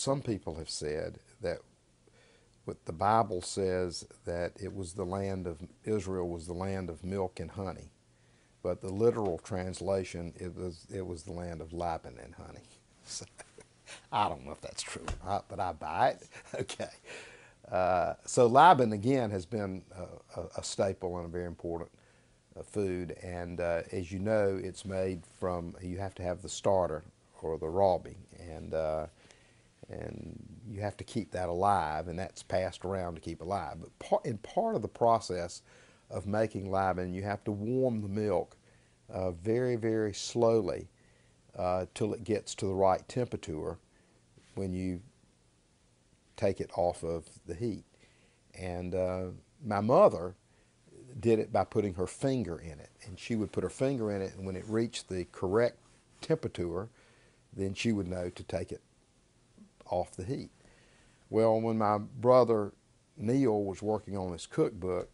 some people have said that what the Bible says that it was the land of Israel was the land of milk and honey, but the literal translation it was the land of Laban and honey. So, I don't know if that's true or not, but I buy it. Okay. So Laban again has been a staple and a very important food, and as you know, it's made from, you have to have the starter or the rawbie, and you have to keep that alive, and that's passed around to keep alive. But in part of the process of making Laban, you have to warm the milk very, very slowly till it gets to the right temperature when you take it off of the heat. And my mother did it by putting her finger in it, and she would put her finger in it, and when it reached the correct temperature, then she would know to take it off the heat. Well, when my brother Neil was working on his cookbook,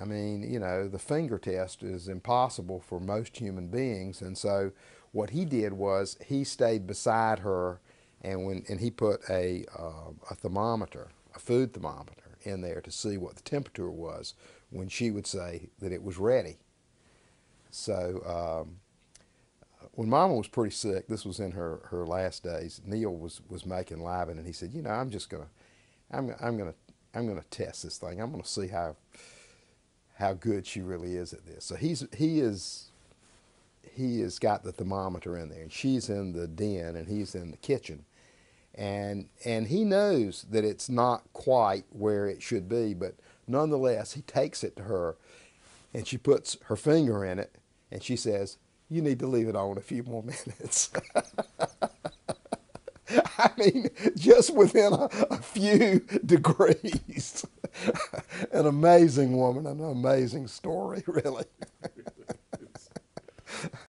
I mean, you know, the finger test is impossible for most human beings, and so what he did was he stayed beside her, and he put a thermometer, a food thermometer, in there to see what the temperature was when she would say that it was ready. So when Mama was pretty sick, this was in her last days, Neil was making Laban, and he said, you know, I'm gonna test this thing. I'm gonna see how good she really is at this. So he has got the thermometer in there, and she's in the den, and he's in the kitchen, and he knows that it's not quite where it should be, but nonetheless he takes it to her, and she puts her finger in it, and she says, you need to leave it on a few more minutes. I mean, just within a few degrees. An amazing woman, an amazing story, really.